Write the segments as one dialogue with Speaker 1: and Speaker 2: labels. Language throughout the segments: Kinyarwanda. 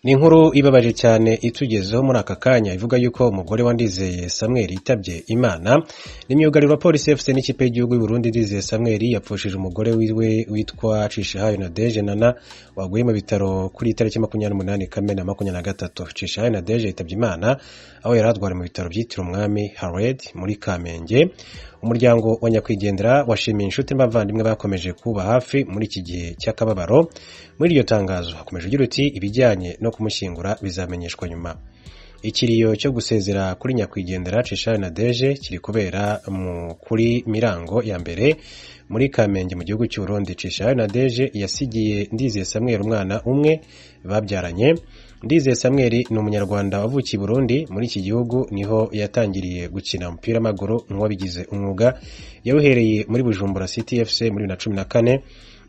Speaker 1: Ni inkuru ibabaje cyane itugezeho muri aka kanya ivuga yuko umugore wa Ndizeye Samuel yitabye Imana. Ni myugariro wa Police FC n'ikipe y'igihugu y'u Burundi Ndizeye Samuel yapfushije umugore wiwe witwa Cishahayo Nadege Nana waguye mu bitaro kuri tariki 28 Kamena 2023. Cishahayo Nadege yitabye Imana aho yari arwariye mu bitaro byitiriwe Umwami Hared muri Kamenge. Umuryango wa nyakwigendera washimiye inshuti n'abavandimwe bakomeje kuba hafi muri iki gihe cy'akababaro. Muri iryo tangazo hakomeje ugira uti ibijyanye no kumushyingura bizamenyeshwa nyuma. Ikiriyo cyo gusezera kuri nyakwigendera Cishahayo Nadege kiri kubera kuri Mirango ya mbere muri Kamenge mu gihugu cy'u Burundi. Cishahayo Nadege yasigiye Ndizeye Samuel umwana umwe babyaranye. Ndizeye Samuel ni umunyarwanda wavukiye i Burundi. Muri iki gihugu niho yatangiriye gukina umupira w'amaguru nk'uwabigize umwuga. Yawuhereye muri Bujumbura City FC muri 2014.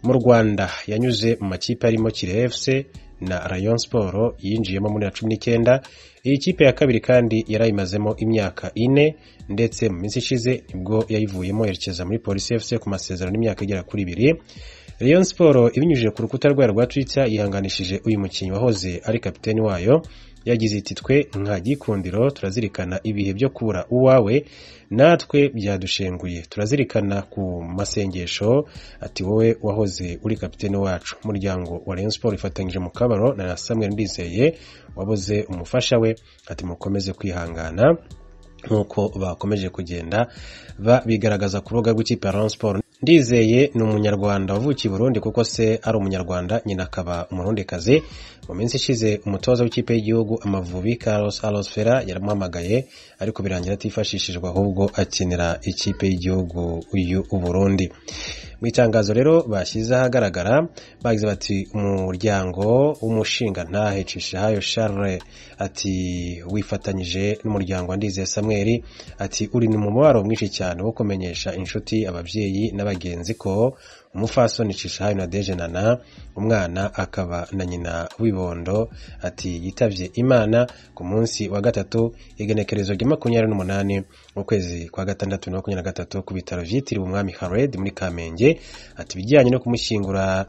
Speaker 1: Mu Rwanda yanyuze mu makipe arimo Kirehe FC na Rayon Sport yinjiyemo muri 2019. Iyi kipe ya kabiri kandi yarayimazemo imyaka 4 ndetse mu minsi ishize nibwo yayivuyemo yerekeza muri Police FC ku masezerano y'imyaka igera kuri 2. Rayon Sport ibinyujije ku rukuta rwayo rwa Twitter yihanganishije uyu mukinnyi wahoze ari kapiteni wayo. Yagize iti twe nka Gikundiro turazirikana ibihe byo kubura uwawe, natwe byadushenguye, turazirikana ku masengesho. Ati wowe wahoze uri kapiteni wacu. Umuryango wa Rayon Sport ifatanyije mu kabaro na Samuel Ndizeye wabuze umufasha we. Ati mukomeze kwihangana nkuko bakomeje kugenda bigaragaza ku rubuga rw'ikipe ya Rayon Sport. Ndizeye ni umunyarwanda wavukiye i Burundi kuko se ari umunyarwanda, nyina akaba umurundikazi. Mu minsi ishize umutoza w'ikipe y'igihugu Amavubi Carlos Alosfera yaramuhamagaye ariko birangira atifashishijwe ahubwo akinira ikipe y'igihugu y'u Burundi. Mu itangazo rero bashyize ahagaragara bagize bati umuryango w'umushinga ntahe Cishahayo Charles ati wifatanyije n'umuryango wa Ndizeye Samuel ati uri mu mubabaro mwinshi cyane wo kumenyesha inshuti ababyeyi n'abagenzi ko umufasoni Cishahayo Nadege Nana umwana akaba na nyina w'ibondo ati yitavye Imana ku munsi wa gatatu igenekerezo rya 28 mu kwezi kwa gatandatu 2023 ku bitaro vyitiriwe Umwami Hared muri Kamenge. Ati bijyanye no kumushyingura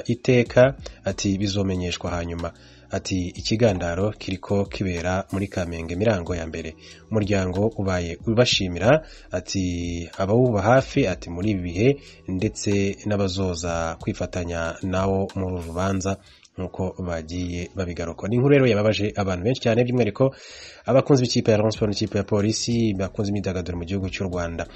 Speaker 1: iteka ati bizomenyeshwa hanyuma. Ati ikigandaro kiriko kibera muri Kamenge Mirango ya mbere. Umuryango ubaye ubashimira ati abawuba hafi ati muri ibi bihe ndetse n'abazoza kwifatanya nawo mu rubanza nkuko bagiye babigaruka. Ni inkuru rero yababaje abantu benshi cyane by'umwihariko abakunzi b'ikipe ya Rayon Sport n'ikipe ya Polisi bakunze imyidagaduro mu gihugu cy'u Rwanda.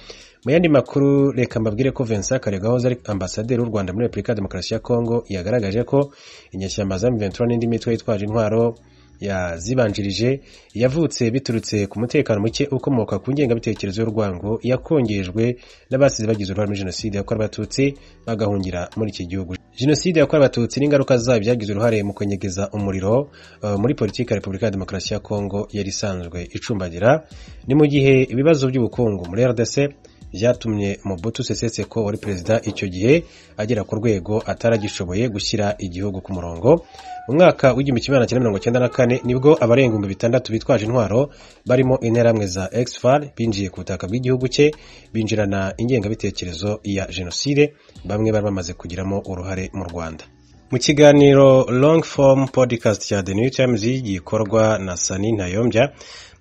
Speaker 1: Mu yandi makuru reka mbabwire ko Vincent Karega wahoze ari ambasaderi w'u Rwanda muri Repubulika ya Demokarasi ya Kongo yagaragaje ko inyeshyamba za M23 n'indi mitwe yitwaje intwaro yazibanjirije yavutse biturutse ku mutekano muke ukomoka ku ngengabitekerezo y'urwango yakongejwe n'abasize bagize uruhare muri jenoside yakorewe abatutsi bagahungira muri iki gihugu. Jenoside yakorewe abatutsi n'ingaruka zayo byagize uruhare mu kwenyegeza umuriro muri politiki ya Repubulika ya Demokarasi ya Kongo yari isanzwe icumbagira. Ni mu gihe ibibazo by'ubukungu muri RDC byatumye Mobutu Sese Seko wari perezida icyo gihe agera ku rwego ataragishoboye gushyira igihugu ku murongo. Mu mwaka w'1994 nibwo abarenga 600 bitwaje intwaro barimo interamwe za Exfar binjiye ku butaka bw'igihugu cye binjirana ingengabitekerezo ya jenoside, bamwe bari bamaze kugiramo uruhare mu Rwanda. Mu kiganiro long form podcast cya The New Times gikorwa na Sani Ntayombya,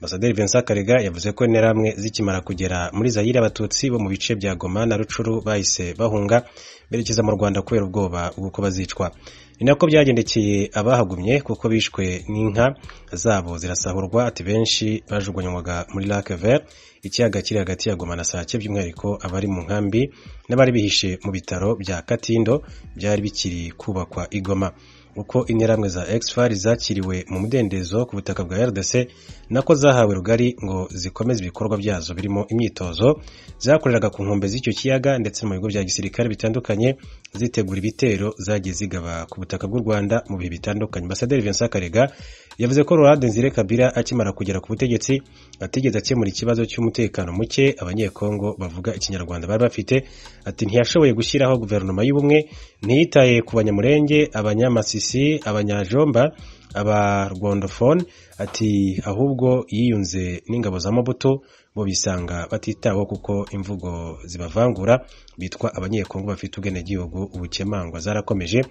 Speaker 1: Ambasaderi Vincent Karega yavuze ko interamwe zikimara kugera muri Zaire abatutsi bo mu bice bya Goma na Rucuru bahise bahunga berekeza mu Rwanda kubera ubwoba bw'uko bazicwa. Ni nako byagendekeye abahagumye kuko bishwe n'inka zabo zirasahurwa. Ati benshi bajugunywaga muri Lac Vert, ikiyaga kiri hagati ya Goma na Sake, by'umwihariko abari mu nkambi n'abari bihishe mu bitaro bya Katindo byari bikiri kubakwa i Goma. Uko interamwe za Exfar zakiriwe mu mudendezo ku butaka bwa RDC nako zahawe rugari ngo zikomeze ibikorwa byazo birimo imyitozo zakoreraga ku nkombe z'icyo kiyaga ndetse mu bigo bya gisirikare bitandukanye zitegura ibitero zagiye zigaba ku butaka bw'u Rwanda mu bihe bitandukanye. Ambasaderi Vincent Karega yavuze ko Laurent Desire Kabila akimara kugera ku butegetsi atigeze akemura ikibazo cy'umutekano muke abanyekongo bavuga ikinyarwanda bari bafite. Ati ntiyashoboye gushyiraho guverinoma y'ubumwe, ntiyitaye ku banyamurenge, abanyamasisi, abanyajomba, abarwandofone. Ati ahubwo yiyunze n'ingabo za Mobutu bo bisanga batitaho kuko imvugo zibavangura bitwa abanyekongo bafite ubwenegihugu ubukemangwa zarakomeje.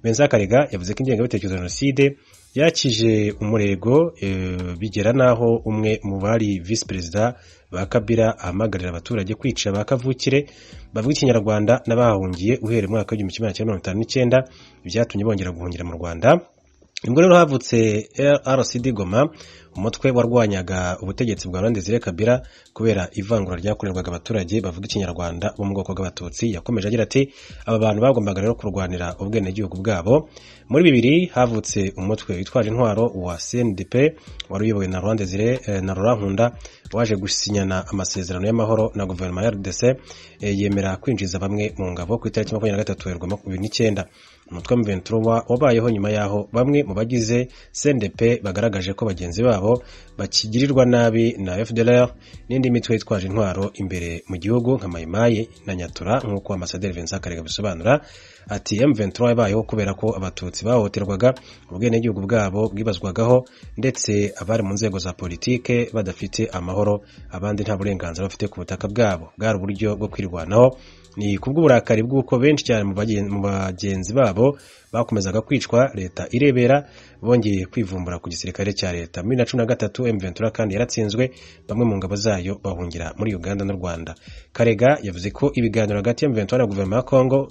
Speaker 1: Vincent Karega yavuze ko ingengabitekerezo ya jenoside yakije umurego bigera naho umwe mu bari vice president ba Kabila ahamagarira abaturage kwica bakavukire bavuga ikinyarwanda n'abahungiye uhere mu mwaka wa 1959 byatumye bongera guhungira mu Rwanda. Ubwo rero havutse RCD Goma, umutwe warwanyaga ubutegetsi bwa Desire Kabila kubera ivangura ryakorerwaga abaturage bavuga ikinyarwanda bo mu bwoko bw'abatutsi. Yakomeje agira ati aba bantu bagombaga rero kurwanira ubwenegihugu bwabo. Muri 2000 havutse umutwe witwaje intwaro wa CNDP wari uyobowe na Desire na Laurent Nkunda waje gusinyana amasezerano y'amahoro na guverinoma ya RDC yemera kwinjiza bamwe mu ngabo ku itariki 23 Werurwe 2009. Umutwe M23 wabayeho nyuma yaho bamwe mu bagize CNDP bagaragaje ko bagenzi babo bakigirirwa nabi na FDLR n'indi mitwe yitwaje intwaro imbere mu gihugu nka Mayimaye na Nyatura, nk'uko Ambassadeur Vincent Karega bisobanura. Ati M23 yabayeho kubera ko abatutsi bahohoterwaga, ubwenegihugu bwabo bwibazwagaho, ndetse abari mu nzego za politike badafite amahoro, abandi nta burenganzira bafite ku butaka bwabo. Bwari uburyo bwo kwirwanaho. Ni kubw'uburakari bw'uko benshi cyane mu bagenzi babo bakomezaga kwicwa, leta irebera bongeye kwivumbura ku gisirikare cya leta. Muri 2013 M23 kandi yaratsinzwe, bamwe mu ngabo zayo bahungira muri Uganda n'u Rwanda. Karega yavuze ko ibiganiro hagati ya M23 na guverinoma ya Kongo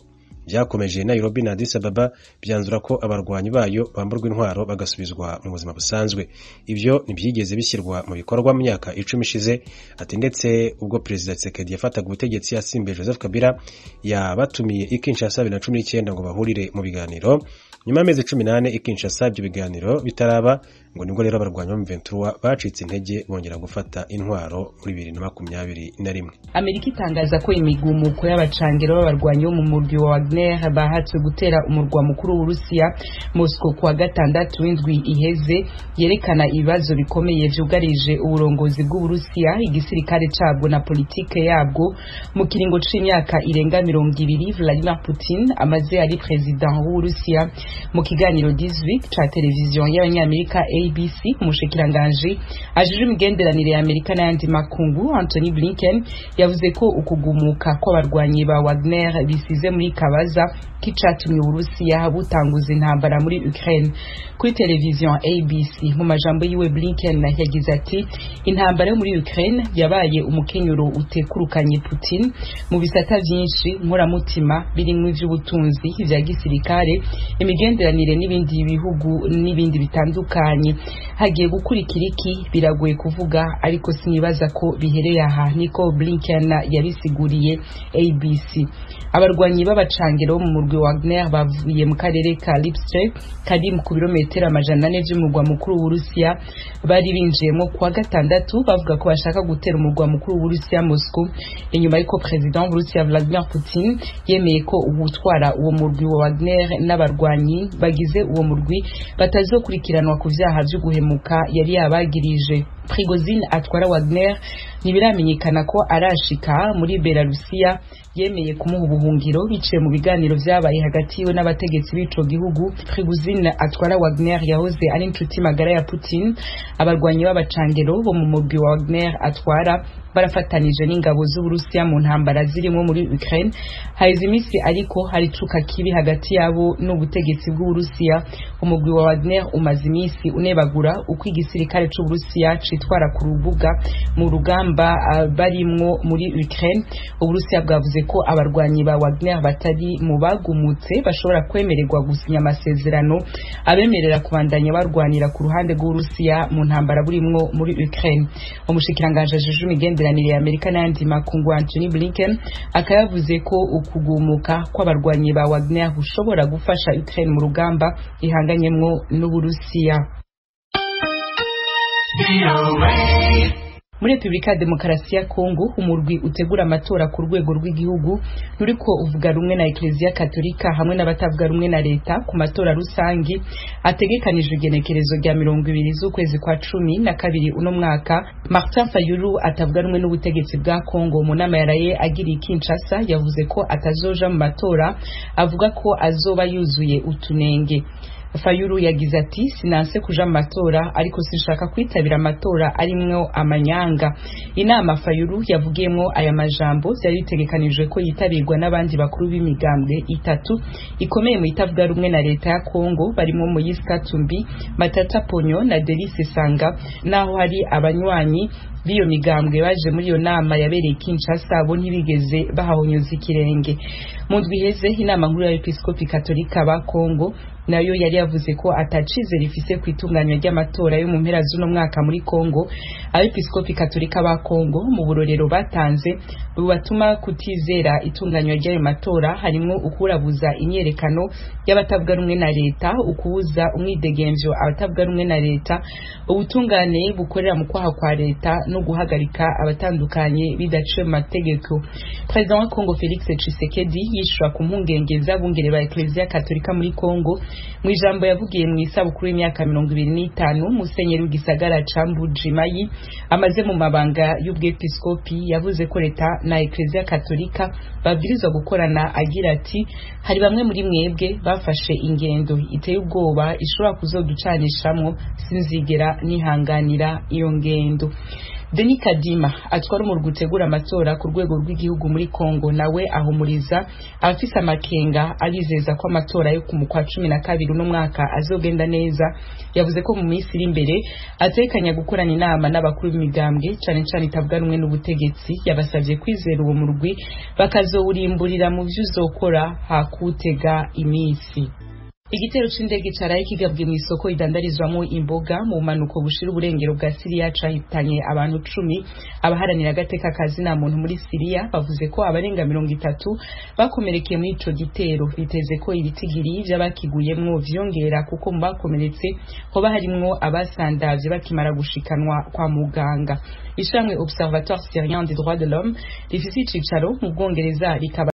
Speaker 1: byakomeje Nairobi na Addis Ababa, byanzura ko abarwanyi bayo bamburwa intwaro bagasubizwa mu buzima busanzwe. Ibyo nibyigeze bishyirwa mu bikorwa mu myaka 10 ishize. Ati ndetse ubwo President Tshisekedi yafataga ubutegetsi yasimbuye Joseph Kabila yabatumiye i Kinshasa 2019 ngo bahurire mu biganiro. Nyuma y'amezi 18 i Kinshasa ibyo biganiro bitaraba, ngo nibwo rero abarwanyi ba M23 bacitse intege bongera gufata intwaro muri 2021.
Speaker 2: Amerika itangaza ko imigumuko y'abacangero b'abarwanyi bo mu murwi wa Wagner bahatse gutera umurwa mukuru w'Urusiya Moscow kuwa gatandatu w'indwi iheze yerekana ibibazo bikomeye vyugarije uburongozi bw'Uburusiya, igisirikare cabwo na politike yabwo mu kiringo c'imyaka irenga 20. Vladimir Putin amaze ari president w'Uburusiya. Mu kiganiro 18 ca televiziyo y'abanyamerika ABC, umushikiranganje ajije imigenderanire ya Amerika n'ayandi makungu Anthony Blinken yavuze ko ukugumuka kw'abarwanyi ba Wagner bisize muri kabaza kicatumye Uburusiya butanguza intambara muri Ukraine. Kuri televiziyo ABC mu majambo yiwe Blinken yagize ati intambara yo muri Ukraine yabaye umukenyuro utekurukanye Putin mu bisata byinshi nkoramutima birimwe ivy'ubutunzi, ivya gisirikare, imigenderanire n'ibindi bihugu n'ibindi bitandukanye. Hagiye gukurikira iki biragoye kuvuga, ariko sinibaza ko bihereye aha, niko Blinken yabisiguriye ABC. Abarwanyi b'abacangero mu murwi Wagner bavuye mu karere ka Lipsk kari mu kilometero 400 by'umurwa mukuru w'Urusiya, bari binjiyemo kwa gatandatu bavuga ko bashaka gutera umurwa mukuru w'Urusiya Moscow, inyuma y'uko president w'Urusiya Vladimir Putin yemeye ko ubutwara uwo murwi wa Wagner n'abarwanyi bagize uwo murwi batazokurikiranwa ku vyaha byo guhemuka yari yabagirije. Prigozhin atwara Wagner ntibiramenyekana ko arashika muri Belarusiya, yemeye kumuha ubuhungiro biciye mu biganiro vyabaye hagati yiwe n'abategetsi b'ico gihugu. Prigozhin atwara Wagner yahoze ari inshuti magara ya Putin. Abarwanyi b'abacangero bo mu murwi wa Wagner atwara barafatanije n'ingabo z'Uburusiya mu ntambara zirimo muri Ukraine. Haize imisi ariko hari cuka kibi hagati yabo n'ubutegetsi bw'Uburusiya. Umurwi wa Wagner umaze imisi unebagura uko igisirikare c'Uburusiya citwara ku rubuga mu rugamba barimwo muri Ukraine. Uburusiya bwavuze ko abarwanyi ba Wagner batari mu bagumutse bashobora kwemererwa gusinya amasezerano abemerera kubandanya barwanira ku ruhande rw'Uburusiya mu ntambara burimwo muri Ukraine. Umushikiranganje ajejwe imigenderanire ya Amerika n'ayandi makungu Anthony Blinken akayavuze ko ukugumuka kw'abarwanyi ba Wagner bushobora gufasha Ukraine mu rugamba ihanganyemwo n'Uburusiya. Muri Republika ya Demokarasi ya Kongo, umurwi utegura amatora ku rwego rw'igihugu nuriko uvuga rumwe na Eklezia Katolika hamwe n'abatavuga rumwe na leta ku matora rusangi ategekanijwe igenekerezo rya 20 z'ukwezi kwa 12 uno mwaka. Martin Fayulu atavuga rumwe n'ubutegetsi bwa Kongo mu nama yaraye agiri Kinshasa yavuze ko atazoja mu matora, avuga ko azoba yuzuye utunenge. Fayulu yagize ati sinanse kuja mu matora ariko sinshaka kwitabira amatora arimwo amanyanga. Inama Fayulu yavugiyemwo aya majambo byari bitegekanijwe ko yitabirwa n'abandi bakuru b'imigambwe itatu ikomeye mu itavuga rumwe na leta ya Kongo barimo Moise Katumbi, Matata Ponyo na Delice Sanga, naho hari abanywanyi biyo migambwe baje muri iyo nama yabereye Kinshasa bo ntibigeze bahahonyoza ikirenge. Mu ndwi iheze inama nkuru ya Episkopi Katolika ba Kongo nayo yari yavuze ko atacize rifise kwitunganywa ry'amatora yo mu mpera z'uno mwaka muri Kongo. Abepiskopi Katolika ba Kongo mu burorero batanze bubatuma kutizera itunganywa ry'ayo matora harimo ukurabuza imyerekano y'abatavuga rumwe na leta, ukubuza umwidegemvyo abatavuga rumwe na leta, ubutungane bukorera mu kwaha kwa leta no guhagarika abatandukanye bidaciye mu mategeko. President wa Kongo Felix Tshisekedi yishura ku mpungenge z'abungere ba Ecclesia Katolika muri Kongo mu ijambo yavugiye mu isabukuru y'imyaka 25 Musenyeri w'igisagara ca Mbujimayi amaze mu mabanga y'ubwepiskopi yavuze ko leta na Ecclesia Katolika babwirizwa gukorana, agira ati hari bamwe muri mwebwe bafashe ingendo iteye ubwoba ishobora kuzoducanishamwo, sinzigera nihanganira iyo ngendo. Denis Kadima atwara mu gutegura amatora ku rwego rw'igihugu muri Kongo nawe ahumuriza abafise amakenga abizeza ko amatora yo ku mukwa 12 no mwaka azogenda neza. Yavuze ko mu minsi iri imbere atekanya gukorana inama n'abakuru b'imigambwe cyane cyane itavuga rumwe n'ubutegetsi. Yabasavye kwizera uwo murwi bakazowurimburira mu vy'uzokora hakutega imisi. Igitero c'indege caraye kigabwe mu isoko idandarizwamo imboga mu manuko bushira uburengero bwa Syria cahitanye abantu 10. Abaharanira agateka kazi na muntu muri Syria bavuze ko abarenga 30 bakomerekeye muri ico gitero. Biteze ko ibitigiri by'abakiguyemwo vyongera kuko mu bakomeretse hoba harimwo abasandavye bakimara gushikanwa kwa muganga. Ishamwe Observatoire Syrien des droits de l'homme rifise icicaro mu Bwongereza rikaba